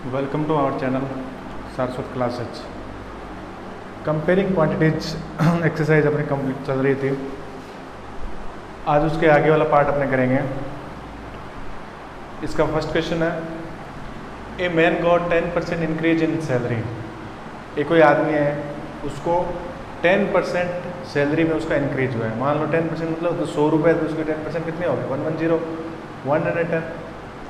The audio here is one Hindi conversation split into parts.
Welcome to our channel Saraswat classes. Comparing quantities exercise अपनी कंप्लीट चल रही थी। आज उसके आगे वाला पार्ट अपने करेंगे। इसका फर्स्ट क्वेश्चन है, a man got 10% increase in salary. एक कोई आदमी है, उसको 10% सैलरी में उसका इंक्रीज हुआ है। मान लो 10% मतलब तो 100 रुपये, तो उसके 10% कितने हो गए? 110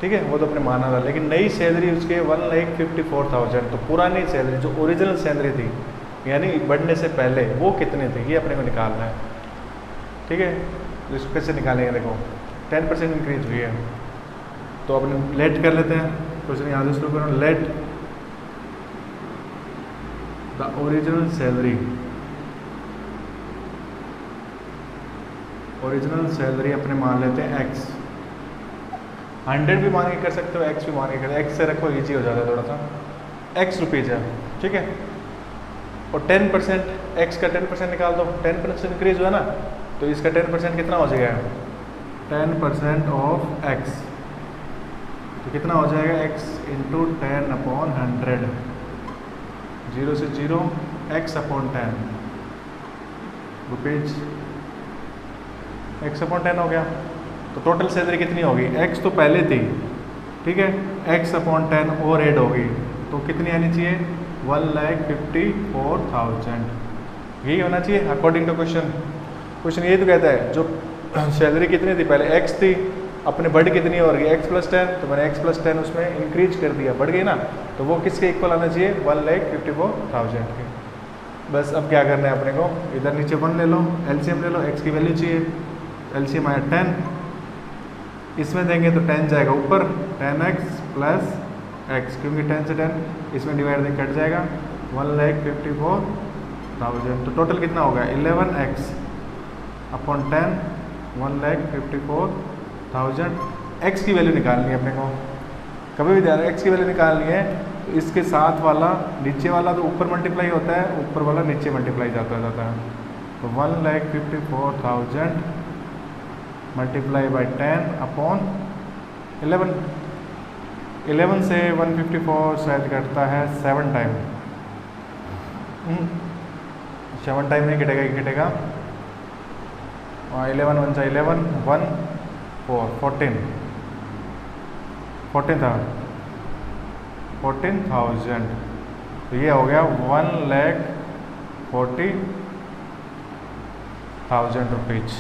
ठीक है, वो तो अपने माना था। लेकिन नई सैलरी उसके 1,54,000, तो पुरानी सैलरी जो ओरिजिनल सैलरी थी यानी बढ़ने से पहले वो कितने थे, ये अपने को निकालना है। ठीक है, तो इसको कैसे निकालेंगे? देखो 10% इंक्रीज हुई है, तो अपने लेट कर लेते हैं। क्वेश्चन यहाँ से शुरू करो। लेट द ओरिजिनल सैलरी अपने मान लेते हैं x। 100 भी मान के कर सकते हो, x भी मान के कर, x से रखो इजी हो जाता है थोड़ा सा। x रुपीज़ है, ठीक है, और 10% x का 10% निकाल दो। 10% इंक्रीज हुआ ना, तो इसका 10% कितना हो जाएगा? 10% ऑफ x, तो कितना हो जाएगा? x इंटू 10/100, 0 से 0 x/10 रुपीज, x/10 हो गया। तो टोटल सैलरी कितनी होगी? x तो पहले थी, ठीक है, x/10 और ऐड होगी, तो कितनी आनी चाहिए? 1,54,000। यही होना चाहिए अकॉर्डिंग टू क्वेश्चन। क्वेश्चन ये तो कहता है जो सैलरी कितनी थी पहले, x थी, अपने बढ़ कितनी हो रही है? x+10, तो मैंने x+10 उसमें इंक्रीज कर दिया, बढ़ गई ना, तो वो किसके इक्वल आना चाहिए? 1,54,000 के। बस अब क्या करना है अपने को? इधर नीचे 1 ले लो, एलसीएम ले लो, x की वैल्यू चाहिए, एलसीएम आया 10, इसमें देंगे तो 10 जाएगा ऊपर, 10x प्लस x, क्योंकि 10 से 10 इसमें डिवाइड दें कट जाएगा, 1,54,000। तो टोटल कितना होगा? 11x/10, 1,54,000। x की वैल्यू निकालनी है अपने को। कभी भी ध्यान, x की वैल्यू निकालनी है तो इसके साथ वाला नीचे वाला तो ऊपर मल्टीप्लाई होता है, ऊपर वाला नीचे मल्टीप्लाई जाता है। तो 1,54,000 मल्टीप्लाई बाई 10/11। 11 से 154 शायद कटता है 7 टाइम। 7 टाइम नहीं कटेगा, ये कटेगा 11 1 जा 11, 1 4 14 14,000। तो ये हो गया 1,40,000 रुपीज।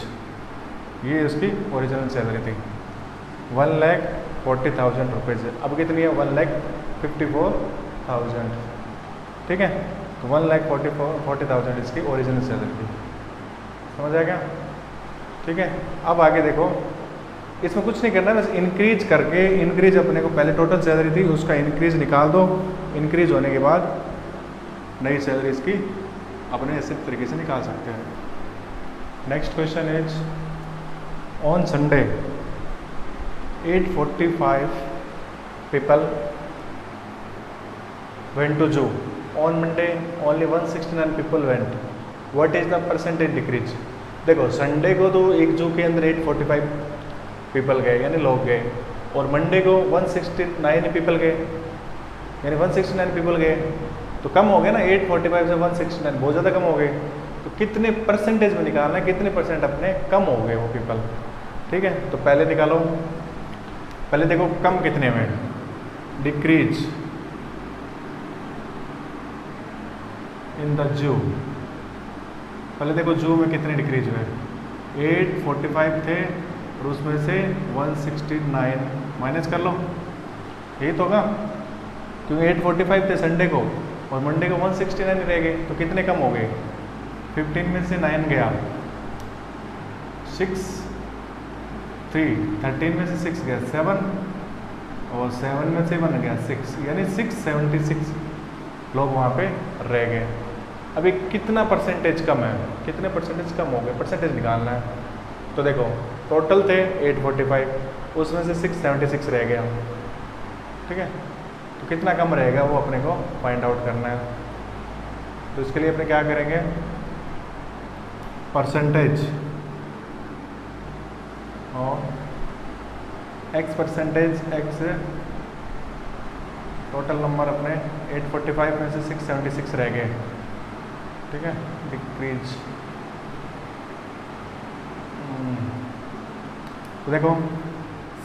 ये उसकी ओरिजिनल सैलरी थी, 1,40,000 रुपीज़। अब कितनी है? 1,54,000, ठीक है। तो 1,40,000 इसकी ओरिजिनल सैलरी थी। समझ आ गया? ठीक है। अब आगे देखो, इसमें कुछ नहीं करना, बस इंक्रीज करके, इंक्रीज अपने को पहले टोटल सैलरी थी उसका इंक्रीज निकाल दो। इंक्रीज होने के बाद नई सैलरी इसकी अपने ऐसे तरीके से निकाल सकते हैं। Next question is, on Sunday 845 people went to zoo. On Monday only 169 people went. What is the percentage decrease? देखो संडे को तो एक जू के अंदर 845 पीपल गए यानी लोग गए, और मंडे को 169 पीपल गए यानी 169 पीपल गए, तो कम हो गया ना। 845 से 169 बहुत ज़्यादा कम हो गए। तो कितने परसेंटेज में निकालना है, कितने परसेंट अपने कम हो गए वो पीपल, ठीक है। तो पहले निकालो, पहले देखो कम कितने में, डिक्रीज इन द जू। पहले देखो जू में कितने डिक्रीज हुए? 845 थे और उसमें से 169 माइनस कर लो, यही तो होगा, क्योंकि 845 थे संडे को और मंडे को 169 रह गए, तो कितने कम हो गए? 15 में से 9 गया, 6 3, 13 में से 6 गया 7, और 7 में से 1 गया 6, यानी 676 लोग वहाँ पे रह गए। अभी कितना परसेंटेज कम है, कितने परसेंटेज कम हो गए, परसेंटेज निकालना है। तो देखो टोटल थे 845, उसमें से 676 रह गया, ठीक है। तो कितना कम रहेगा वो अपने को फाइंड आउट करना है। तो इसके लिए अपने क्या करेंगे? परसेंटेज और x percentage x total number अपने 845 में से 676 रह गए, ठीक है। डिक्रीज तो देखो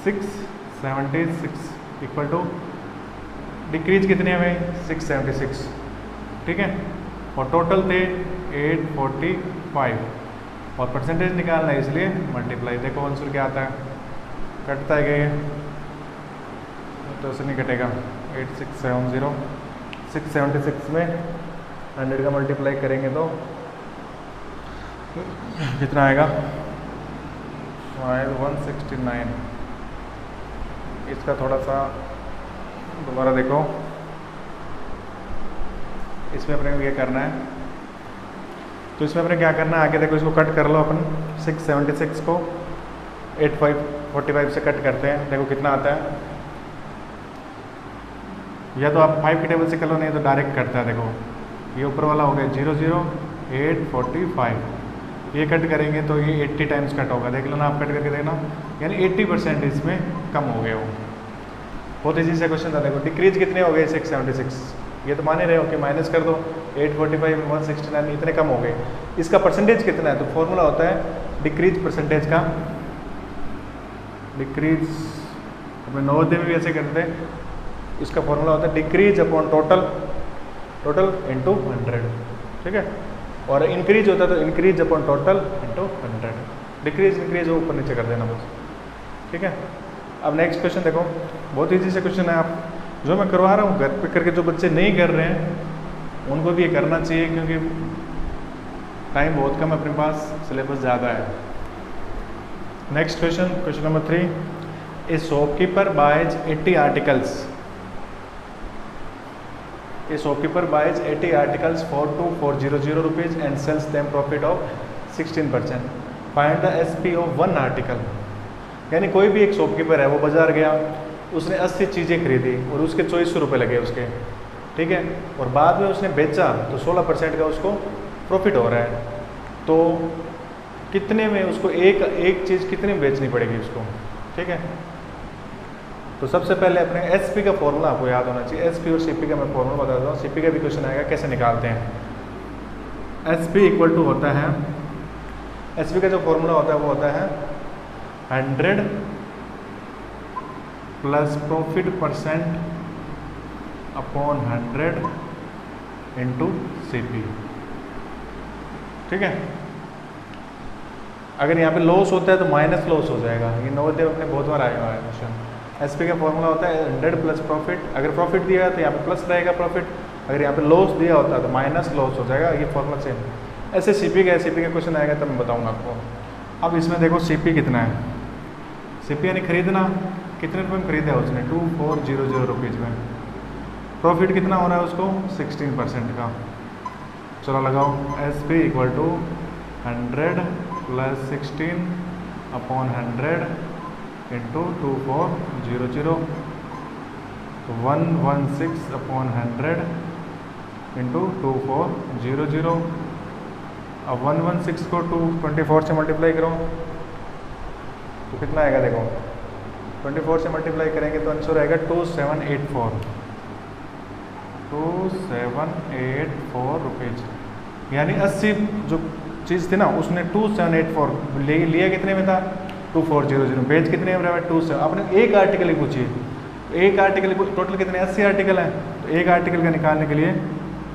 676 इक्वल टू डिक्रीज कितने हैं भाई 676, ठीक है। और टोटल थे 845 और परसेंटेज निकालना है इसलिए मल्टीप्लाई। देखो आंसर क्या आता है, कटता है क्या ये, तो ऐसे नहीं कटेगा। 8670 676 में 100 का मल्टीप्लाई करेंगे तो कितना आएगा 169। इसका थोड़ा सा दोबारा देखो, इसमें अपने को ये करना है, तो इसमें अपने क्या करना है आगे देखो, इसको कट कर लो अपन। 676 को 845 से कट करते हैं, देखो कितना आता है। या तो आप 5 की टेबल से कर लो, नहीं तो डायरेक्ट करता है। देखो ये ऊपर वाला हो गया 00 845, ये कट करेंगे तो ये 80 टाइम्स कट होगा। देख लो ना आप, कट करके देखना, यानी 80% इसमें कम हो गए हो। बहुत ईजी से क्वेश्चन था। देखो डिक्रीज कितने हो गए 676, ये तो मान ही रहे हो कि माइनस कर दो 845 169, इतने कम हो गए। इसका परसेंटेज कितना है, तो फॉर्मूला होता है डिक्रीज परसेंटेज का। डिक्रीज अपने नवोदय में भी ऐसे करते हैं, इसका फॉर्मूला होता है डिक्रीज अपॉन टोटल इंटू 100, ठीक है। और इंक्रीज होता है तो increase upon total into 100। Decrease increase वो ऊपर नीचे कर देना बस, ठीक है। अब नेक्स्ट क्वेश्चन देखो, बहुत ईजी से क्वेश्चन है। आप जो मैं करवा रहा हूँ घर पे करके, जो बच्चे नहीं कर रहे हैं उनको भी ये करना चाहिए, क्योंकि टाइम बहुत कम है अपने पास, सिलेबस ज़्यादा है। Next question, question number 3, a shopkeeper buys 80 articles. A shopkeeper buys 80 articles for 2400 rupees and sells them profit of 16%. Find the SP of one article. यानी कोई भी एक शॉपकीपर है, वो बाजार गया, उसने 80 चीज़ें खरीदी और उसके 2400 रुपये लगे उसके, ठीक है। और बाद में उसने बेचा तो 16% का उसको प्रॉफिट हो रहा है। तो कितने में उसको एक चीज़ कितने में बेचनी पड़ेगी उसको, ठीक है। तो सबसे पहले अपने एसपी का फॉर्मूला आपको याद होना चाहिए। एसपी और सीपी का मैं फॉर्मूला बता देता हूँ, सीपी का भी क्वेश्चन आएगा कैसे निकालते हैं। एसपी इक्वल टू होता है, एसपी का जो फॉर्मूला होता है वो होता है 100 plus profit percent upon 100 into CP, ठीक है। अगर यहाँ पे लॉस होता है तो माइनस लॉस हो जाएगा, ये नवोदय अपने बहुत बार आया हुआ है क्वेश्चन। एसपी का फॉर्मूला होता है 100 प्लस प्रॉफिट, अगर प्रॉफिट दिया है तो यहाँ पे प्लस रहेगा प्रॉफिट, अगर यहाँ पे लॉस दिया होता है तो माइनस लॉस हो जाएगा। ये फॉर्मूला सेम। ऐसे सीपी का क्वेश्चन आएगा तब मैं बताऊँगा आपको। अब इसमें देखो सीपी कितना है, सीपी यानी खरीदना, कितने रुपये में खरीदा है उसने 2400 रुपीज़ में। प्रॉफिट कितना हो रहा है उसको 16% का। चलो लगाओ, S P equal to 100 plus 16 upon 100 into 2400, 116 upon 100 into 2400। अब 116 को 224 से मल्टीप्लाई करो तो कितना आएगा, देखो 24 से मल्टीप्लाई करेंगे तो आंसर आएगा 2784 रुपीज़। यानी 80 जो चीज़ थी ना उसने 2784 लिया कितने में था 2400, पेज कितने में रहा 27। आपने एक आर्टिकल ही पूछी, एक आर्टिकल टोटल कितने 80 आर्टिकल हैं, तो एक आर्टिकल का निकालने के लिए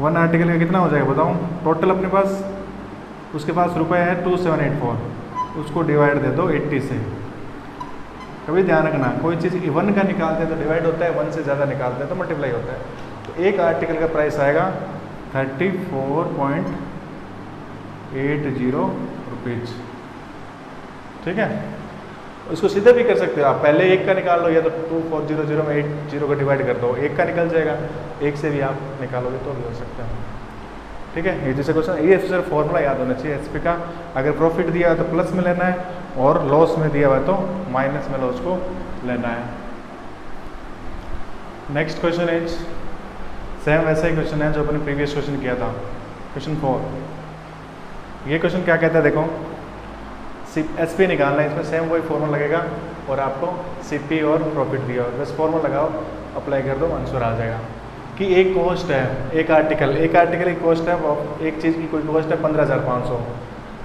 वन आर्टिकल का कितना हो जाएगा बताऊँ। टोटल अपने पास उसके पास रुपए है 2784, उसको डिवाइड दे दो 80 से। कभी ध्यान रखना, कोई चीज़ वन का निकालते हैं तो डिवाइड होता है, वन से ज़्यादा निकालते हैं तो मल्टीप्लाई होता है। तो एक आर्टिकल का प्राइस आएगा 34.80 रुपीज़, ठीक है। इसको सीधे भी कर सकते हो आप, पहले एक का निकाल लो या तो 2400 में 80 का डिवाइड कर दो, एक का निकल जाएगा, एक से भी आप निकालोगे तो भी हो सकता है, ठीक है। ये जैसे क्वेश्चन, ये सिर्फ फॉर्मूला याद होना चाहिए एसपी का। अगर प्रॉफिट दिया है तो प्लस में लेना है और लॉस में दिया हुआ है तो माइनस में लॉस को लेना है। नेक्स्ट क्वेश्चन इज सेम वैसा ही क्वेश्चन है जो अपने प्रीवियस क्वेश्चन किया था, क्वेश्चन 4। ये क्वेश्चन क्या कहता है, देखो एसपी निकालना है, इसमें सेम वही फॉर्मूला लगेगा और आपको सीपी और प्रॉफिट दिया होगा, बस फॉर्मूला लगाओ अप्लाई कर दो, आंसर आ जाएगा। कि एक कॉस्ट है, एक आर्टिकल की कॉस्ट है, एक चीज़ की कोई कॉस्ट है 15,500,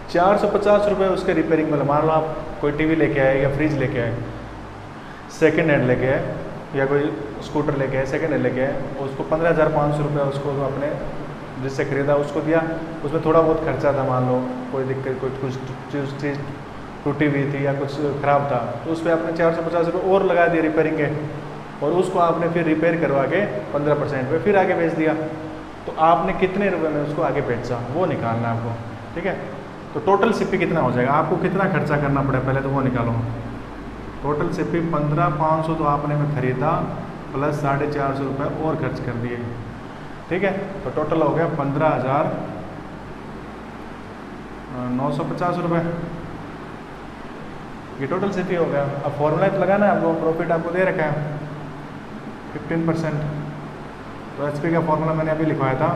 450 रुपये उसके रिपेयरिंग में। मान लो आप कोई टीवी लेके आए या फ्रिज लेके आए, सेकेंड हैंड लेके आए, या कोई स्कूटर लेके आए सेकेंड हैंड लेके आए, उसको 15,500 रुपये उसको अपने जिससे ख़रीदा उसको दिया, उसमें थोड़ा बहुत खर्चा था, मान लो कोई दिक्कत, कोई कुछ चीज़ टूटी हुई थी या कुछ ख़राब था, तो उस पर आपने 450 रुपये और लगा दिए रिपेयरिंग के, और उसको आपने फिर रिपेयर करवा के 15% पे फिर आगे बेच दिया, तो आपने कितने रुपए में उसको आगे बेचा वो निकालना है आपको। ठीक है, तो टोटल सीपी कितना हो जाएगा, आपको कितना खर्चा करना पड़े पहले तो वो निकालो। टोटल सीपी 15,500 तो आपने में ख़रीदा प्लस 450 रुपये और खर्च कर दिए। ठीक है, तो टोटल हो गया 15,950 रुपये, ये टोटल सीपी हो गया। अब फॉर्मूला तो लगाना है आपको, प्रॉफिट आपको दे रखा है 15%, तो एचपी का फॉर्मूला मैंने अभी लिखवाया था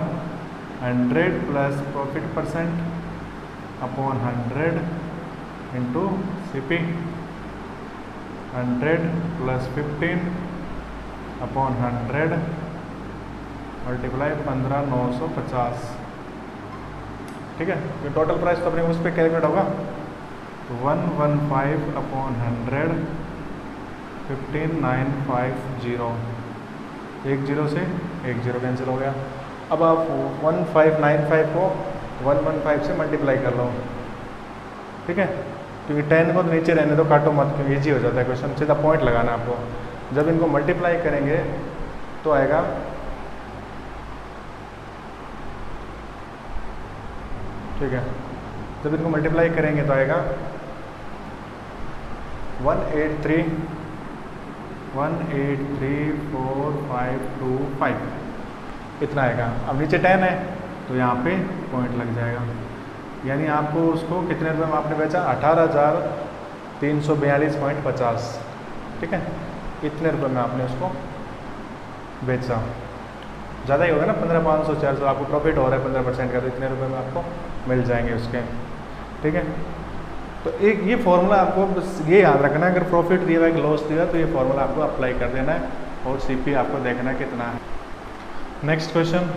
100 plus profit percent upon 100 into CP, 100 plus 15 upon 100 multiply 15,950। ठीक है, ये टोटल प्राइस तो अपने उस पर कैलकुलेट होगा, तो 115 अपॉन 100 15,950, एक जीरो से एक जीरो कैंसिल हो गया। अब आप 1595 को 115 से मल्टीप्लाई कर लो। ठीक है, क्योंकि 10 को तो नीचे रहने दो, काटो मत, क्योंकि ईजी हो जाता है क्वेश्चन, सीधा पॉइंट लगाना है आपको। जब इनको मल्टीप्लाई करेंगे तो आएगा ठीक है, जब इनको मल्टीप्लाई करेंगे तो आएगा 183,452,5 इतना आएगा। अब नीचे 10 है तो यहाँ पे पॉइंट लग जाएगा, यानी आपको उसको कितने रुपए में आपने बेचा, 18,342.50। ठीक है, इतने रुपए में आपने उसको बेचा, ज़्यादा ही होगा ना, 15,500 400 आपको प्रॉफिट हो रहा है 15% का, तो इतने रुपए में आपको मिल जाएंगे उसके। ठीक है, तो एक ये फॉर्मूला आपको बस ये याद रखना है, अगर प्रॉफिट दिया हुआ है कि लॉस दिया तो ये फॉर्मूला आपको अप्लाई कर देना है, और सीपी आपको देखना है कितना है। नेक्स्ट क्वेश्चन,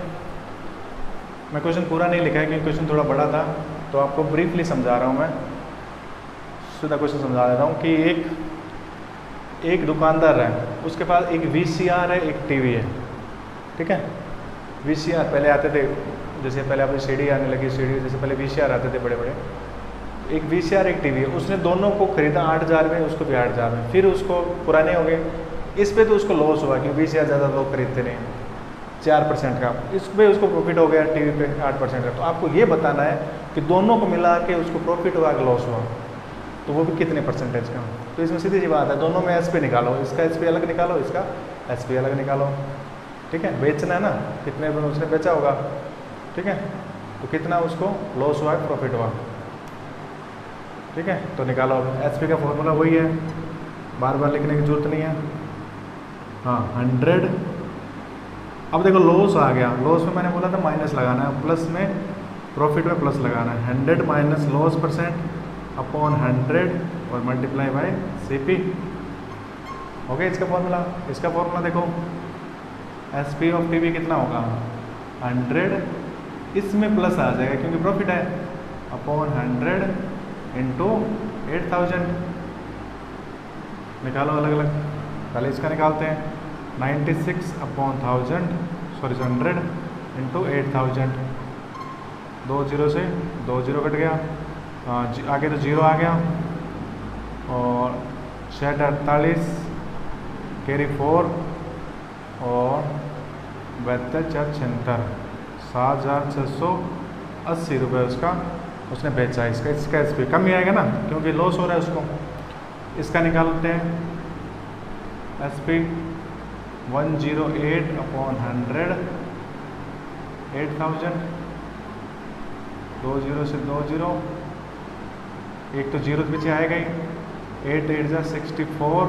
मैं क्वेश्चन पूरा नहीं लिखा है क्योंकि क्वेश्चन थोड़ा बड़ा था, तो आपको ब्रीफली समझा रहा हूँ मैं, सीधा क्वेश्चन समझा देता हूँ कि एक दुकानदार है, उसके पास एक वीसीआर है, एक टीवी है। ठीक है, वीसीआर पहले आते थे, जैसे पहले आपने सीडी आने लगी, सीडी जैसे पहले वीसीआर आते थे बड़े बड़े, एक वीसीआर एक टीवी है, उसने दोनों को खरीदा 8,000 में, उसको भी 8,000 में, फिर उसको पुराने हो गए, इस पे तो उसको लॉस हुआ क्योंकि वीसीआर ज़्यादा लोग खरीदते नहीं, 4% का, इस पर उसको प्रॉफिट हो गया, टीवी पे 8% का। तो आपको ये बताना है कि दोनों को मिला के उसको प्रॉफिट हुआ कि लॉस हुआ, तो वो भी कितने परसेंटेज का। तो इसमें सीधी सी बात है, दोनों में एसपी निकालो, इसका एसपी अलग निकालो, इसका एसपी अलग निकालो। ठीक है, बेचना है ना, कितने रुपये उसने बेचा होगा। ठीक है, तो कितना उसको लॉस हुआ है, प्रॉफिट हुआ। ठीक है, तो निकालो। एसपी का फॉर्मूला वही है, बार बार लिखने की जरूरत नहीं है। हाँ, 100, अब देखो लॉस आ गया, लॉस में मैंने बोला था माइनस लगाना है, प्लस में प्रॉफिट में प्लस लगाना है, 100 माइनस लॉस परसेंट अपॉन 100 और मल्टीप्लाई बाय सीपी। ओके, इसका फॉर्मूला, इसका फॉर्मूला देखो, एसपी ऑफ टीवी कितना होगा, 100, इसमें प्लस आ जाएगा क्योंकि प्रॉफिट है, अपॉन 100 इंटू 8,000। निकालो अलग अलग, पहले इसका निकालते हैं, 96 अपॉन 1,000 सॉरी 100 इंटू 8,000, 2 जीरो से 2 जीरो कट गया, आगे तो जीरो आ गया, और 6 48 कैरी 4 और 72 4 76, 7,680 रुपये उसका उसने बेचा। इसका एसपी कम ही आएगा ना क्योंकि लॉस हो रहा है उसको। इसका निकालते हैं एसपी 108 अपॉन 100, 8,000, 2 जीरो से 2 जीरो, एक तो जीरो पीछे आएगा ही, 8 8 जा 64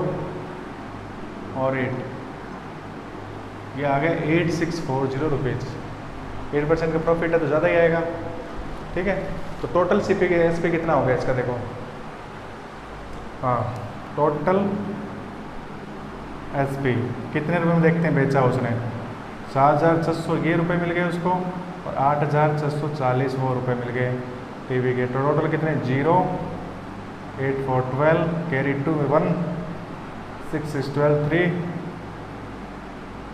और 8, ये आ गया 8640 रुपीज़। 8% का प्रॉफिट है तो ज़्यादा ही आएगा। ठीक है, तो टोटल सीपी के एसपी कितना हो गया इसका देखो, हाँ टोटल SP कितने रुपए में देखते हैं बेचा उसने, 7,600 ये रुपए मिल गए उसको, और 8,640 वो रुपए मिल गए टीवी के। तो टोटल कितने, 0, 8 4 12, कैरी 2 1, 6 6 12 3,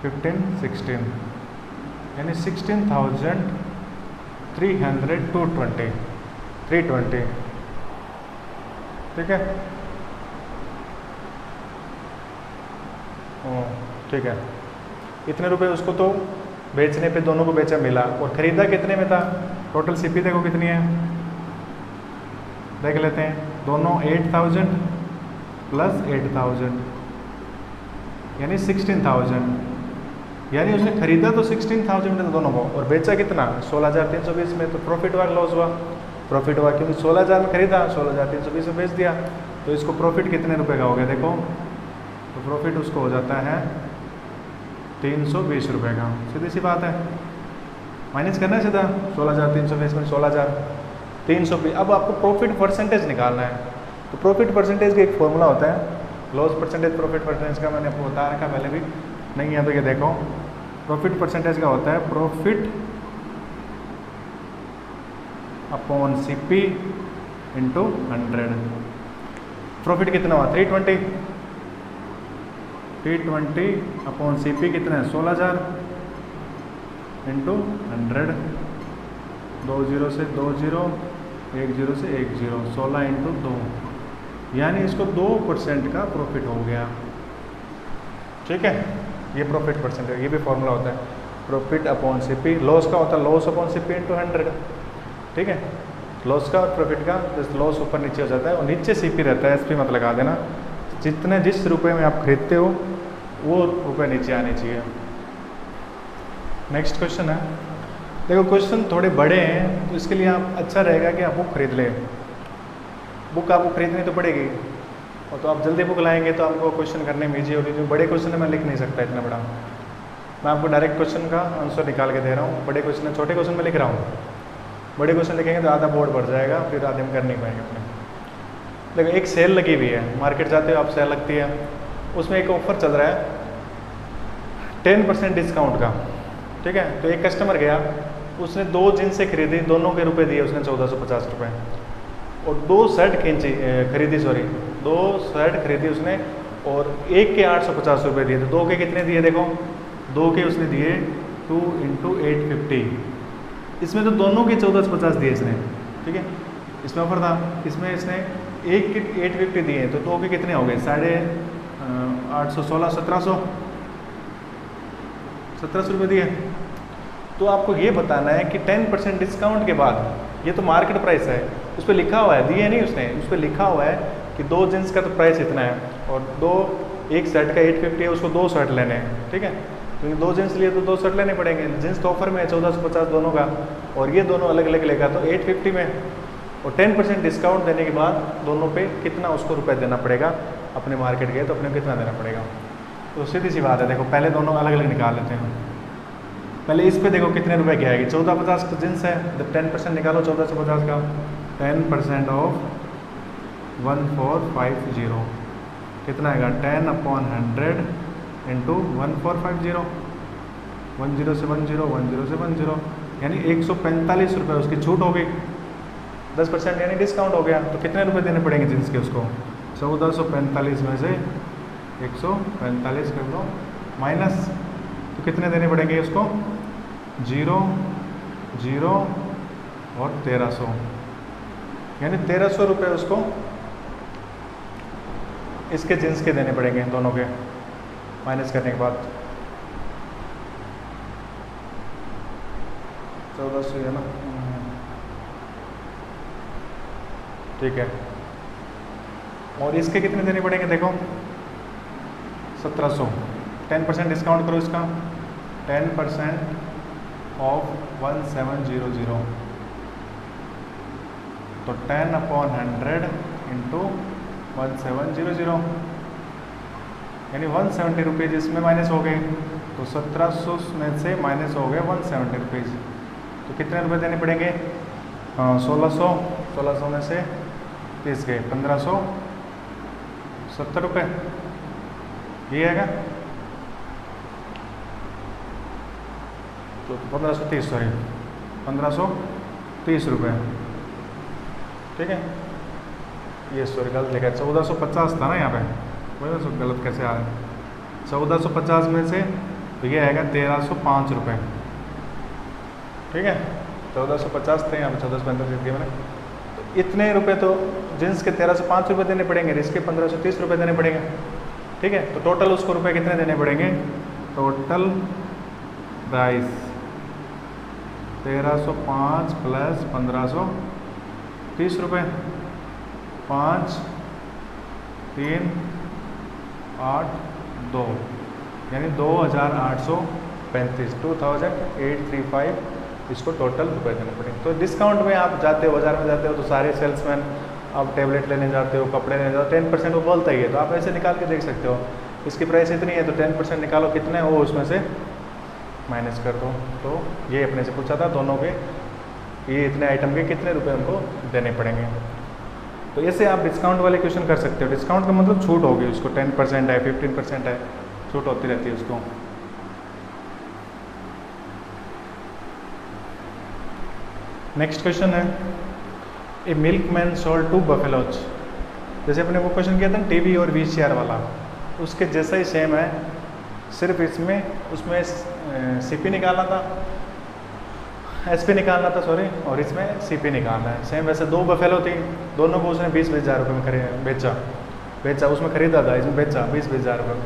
15 16, यानी 16,320 ठीक है। ठीक है, इतने रुपए उसको तो बेचने पे दोनों को बेचा मिला, और खरीदा कितने में था, टोटल सीपी देखो कितनी है, देख लेते हैं। दोनों 8,000 प्लस 8,000 यानी 16,000, यानी उसने खरीदा तो 16,000 में दोनों को, और बेचा कितना 16,320 में। तो प्रॉफिट हुआ लॉस हुआ, प्रॉफिट हुआ क्योंकि 16,000 में खरीदा, 16,320 में बेच दिया। तो इसको प्रॉफिट कितने रुपए का हो गया देखो, तो प्रॉफिट उसको हो जाता है 320 रुपये का। सीधी सी बात है, माइनस करना है सीधा, 16,320 में 16,320। अब आपको प्रॉफिट परसेंटेज निकालना है। तो प्रॉफिट परसेंटेज का एक फॉर्मूला होता है, लॉस परसेंटेज प्रॉफिट परसेंटेज का, मैंने आपको बता रखा पहले भी, नहीं है तो ये देखो। प्रॉफिट परसेंटेज का होता है profit upon CP into 100। Profit कितना हुआ 320, 320 अपॉन CP कितना है 16,000 इंटू 100, 2 0 से 2 0, 1 0 से 1 0, 16 इंटू 2, यानी इसको 2% का प्रॉफिट हो गया। ठीक है, ये प्रॉफिट परसेंटेज, ये भी फॉर्मूला होता है प्रॉफिट अपॉन CP। लॉस का होता है लॉस अपॉन CP इंटू 100। ठीक है, लॉस का और प्रॉफिट का जैसे लॉस ऊपर नीचे हो जाता है और नीचे CP रहता है, SP मत लगा देना। जितने जिस रुपए में आप खरीदते हो वो रुपए नीचे आने चाहिए। नेक्स्ट क्वेश्चन है, देखो क्वेश्चन थोड़े बड़े हैं तो इसके लिए आप अच्छा रहेगा कि आप बुक खरीद लें। बुक आपको खरीदनी तो पड़ेगी, और तो आप जल्दी बुक लाएंगे तो आपको क्वेश्चन करने में ईजी होगी। जो बड़े क्वेश्चन है मैं लिख नहीं सकता इतना बड़ा, मैं आपको डायरेक्ट क्वेश्चन का आंसर निकाल के दे रहा हूँ। बड़े क्वेश्चन छोटे क्वेश्चन में लिख रहा हूँ, बड़े क्वेश्चन लिखेंगे तो आधा बोर्ड भर जाएगा, फिर आधे हम कर नहीं पाएंगे अपने। देखो एक सेल लगी हुई है, मार्केट जाते हो आप सेल लगती है, उसमें एक ऑफर चल रहा है 10% डिस्काउंट का। ठीक है, तो एक कस्टमर गया, उसने 2 जींसें खरीदी, दोनों के रुपए दिए उसने 1450 रुपये, और 2 शर्ट खरीदी 2 शर्ट खरीदी उसने, और एक के 850 रुपये दिए। तो 2 के कितने दिए देखो, 2 के उसने दिए 2 × 850, इसमें तो दोनों के 1450 दिए इसने। ठीक है, इसमें ऑफर था, इसमें इसने एक के 850 दिए, तो 2 के कितने हो गए 850, 16, 1700 रुपये दिए। तो आपको ये बताना है कि 10% डिस्काउंट के बाद, ये तो मार्केट प्राइस है, उस पर लिखा हुआ है, दिए नहीं उसने, उस पर लिखा हुआ है कि 2 जींस का तो प्राइस इतना है, और एक शर्ट का 850 है, उसको 2 शर्ट लेने हैं। ठीक है, क्योंकि 2 जींस लिए तो 2 शर्ट लेने पड़ेंगे। जींस तो ऑफर में है 1450 दोनों का, और ये दोनों अलग अलग लेगा तो 850 में, और 10% डिस्काउंट देने के बाद दोनों पे कितना उसको रुपए देना पड़ेगा, अपने मार्केट गए तो अपने को कितना देना पड़ेगा। तो सीधी सी बात है, देखो पहले दोनों अलग अलग निकाल लेते हैं। पहले इस पे देखो कितने रुपए की आएगी, 1450 का जींस है, जब 10% निकालो 1450 का, 10% ऑफ 1450 कितना आएगा 10/100 इंटू 1450, 10 से 10, 10 से 10, यानी 145 रुपये उसकी छूट हो गई, 10% यानी डिस्काउंट हो गया। तो कितने रुपए देने पड़ेंगे जींस के उसको, 1445 में से 145 कर दो माइनस, तो कितने देने पड़ेंगे उसको 0 0 और 1300, यानी 1300 रुपये उसको इसके जींस के देने पड़ेंगे दोनों के, माइनस करने के बाद 1400 है ना। ठीक है, और इसके कितने देने पड़ेंगे देखो 1700, 10% डिस्काउंट करो इसका, 10% ऑफ 1700, तो 10/100 इंटू 1700, यानी 170 रुपीज़ इसमें माइनस हो गए। तो 1700 में से माइनस हो गए 170 रुपीज़, तो कितने रुपए देने पड़ेंगे 1600 में से 30 गए 1570 रुपये, ये आएगा तो 1530, सॉरी 1530 रुपये, ठीक है। ये सॉरी गलत लिखा है, 1450 था ना यहाँ पे, वही गलत कैसे आ रहा है। 1450 में से तो ये आएगा 1305 रुपये, ठीक है। 1450 थे, यहाँ पे 1445 दिए मैंने। तो इतने रुपए तो जींस के 1305 रुपये देने पड़ेंगे, इसके 1530 रुपये देने पड़ेंगे, ठीक है। तो टोटल उसको रुपए कितने देने पड़ेंगे, टोटल प्राइस 1305 प्लस 1530 रुपये, 5 3 8 2 यानी 2835, 2835 इसको टोटल रुपए देने पड़ेंगे। तो डिस्काउंट में आप जाते हो, बाजार में जाते हो तो सारे सेल्समैन, आप टेबलेट लेने जाते हो, कपड़े लेने जाते हो, 10% वो बोलता ही है, तो आप ऐसे निकाल के देख सकते हो इसकी प्राइस इतनी है तो 10% निकालो कितने हो, उसमें से माइनस कर दो। तो ये अपने से पूछा था दोनों के, ये इतने आइटम के कितने रुपए हमको देने पड़ेंगे। तो ऐसे आप डिस्काउंट वाले क्वेश्चन कर सकते हो। डिस्काउंट का मतलब छूट होगी, उसको 10% है, 15% है, छूट होती रहती है उसको। नेक्स्ट क्वेश्चन है, ए मिल्कमैन सोल्ड 2 बफेलोज। जैसे अपने वो क्वेश्चन किया था ना टीवी और VCR वाला, उसके जैसा ही सेम है, सिर्फ उसमें CP निकालना था, SP निकालना था सॉरी, और इसमें CP निकालना है। सेम वैसे 2 बफेलो थी, दोनों को उसने 20-20 हज़ार रुपये में बेचा, उसमें खरीदा था, इसमें बेचा 20-20 हज़ार रुपये में।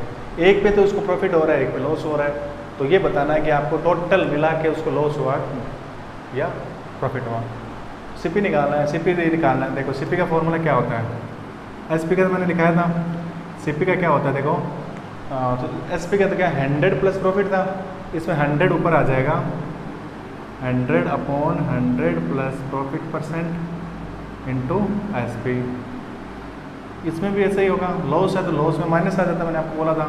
एक पे तो उसको प्रॉफिट हो रहा है, एक पे लॉस हो रहा है। तो ये बताना है कि आपको टोटल मिला के उसको लॉस हुआ या प्रॉफिट हुआ। CP निकालना है, CP निकालना है। देखो CP का फॉर्मूला क्या होता है, SP का मैंने लिखाया था, CP का क्या होता है देखो, तो SP का तो क्या 100 प्लस प्रॉफिट था, इसमें 100 ऊपर आ जाएगा, 100/100 प्लस प्रॉफिट % इंटू SP। इसमें भी ऐसा ही होगा, लॉस है तो लॉस में माइनस आ जाता है, मैंने आपको बोला था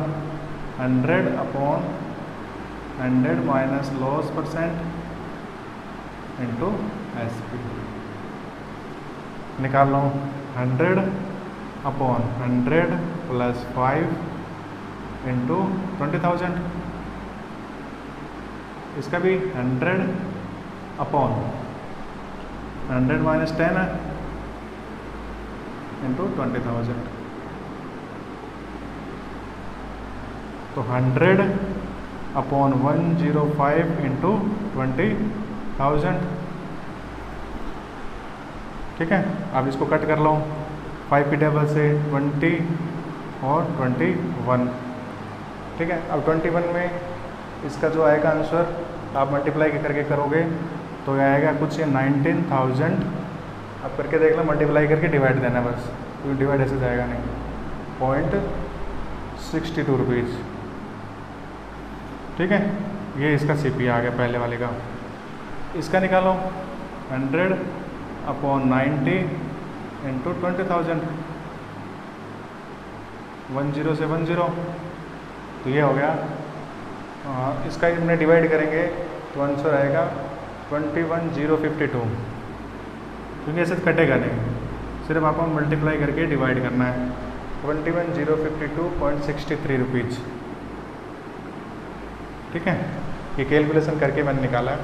100/100 माइनस लॉस % इंटू SP। निकाल लो 100/100 प्लस 5 इंटू 20,000। इसका भी 100/100 माइनस 10 है इंटू 20,000। तो 100/105 इंटू 20,000, ठीक है। अब इसको कट कर लो, 5 की टेबल से 20 और 21, ठीक है। अब 21 में इसका जो आएगा आंसर आप मल्टीप्लाई करके करोगे तो ये आएगा कुछ 19,000। आप करके देख लो, मल्टीप्लाई करके डिवाइड देना बस, क्योंकि डिवाइड ऐसे जाएगा नहीं। 0.62 रुपीज़, ठीक है। ये इसका CP आ गया पहले वाले का। इसका निकालो 100/90 इंटू 20,000, 10 से 10, तो ये हो गया। इसका हमने डिवाइड करेंगे तो आंसर आएगा 21,052, क्योंकि ऐसे कटेगा नहीं, सिर्फ आपको मल्टीप्लाई करके डिवाइड करना है। 21,052.63 रुपीज़, ठीक है। ये कैलकुलेशन करके मैंने निकाला है,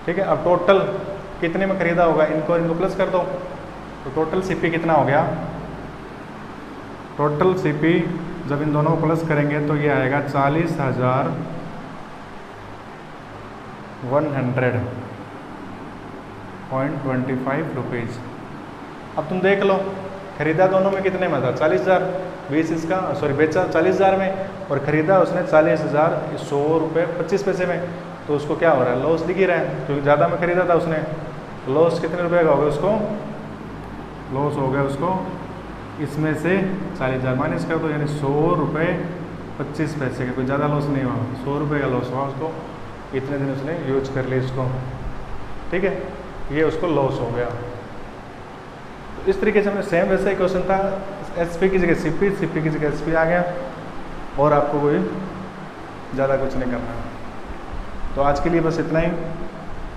ठीक है। अब टोटल कितने में खरीदा होगा, इनको प्लस कर दो, तो टोटल CP कितना हो गया। टोटल CP जब इन दोनों को प्लस करेंगे तो ये आएगा 40,100.25 रुपीज़। अब तुम देख लो, खरीदा दोनों में कितने में था, 40,000, 20 इसका, सॉरी बेचा 40,000 में और ख़रीदा उसने 40,100 रुपये 25 पैसे में। तो उसको क्या हो रहा है, लॉस दिख ही रहा है, क्योंकि ज़्यादा में ख़रीदा था उसने। लॉस कितने रुपए का हो गया उसको, लॉस हो गया उसको इसमें से 40,000 माइनस कर दो, यानी 100 रुपये 25 पैसे का, कोई ज़्यादा लॉस नहीं हुआ, 100 रुपये का लॉस हुआ उसको। इतने दिन उसने यूज कर लिया इसको, ठीक है। ये उसको लॉस हो गया। तो इस तरीके से हमने सेम वैसा ही क्वेश्चन था, SP की जगह CP, CP की जगह SP आ गया, और आपको कोई ज़्यादा कुछ नहीं करना। तो आज के लिए बस इतना ही।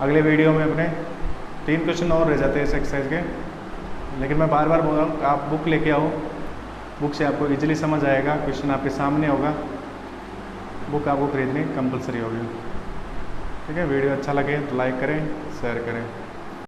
अगले वीडियो में अपने 3 क्वेश्चन और रह जाते हैं इस एक्सरसाइज के, लेकिन मैं बार बार बोल रहा हूँ आप बुक लेके आओ, बुक से आपको इजीली समझ आएगा, क्वेश्चन आपके सामने होगा, बुक आपको खरीदनी कंपलसरी होगी। ठीक है, वीडियो अच्छा लगे तो लाइक करें, शेयर करें।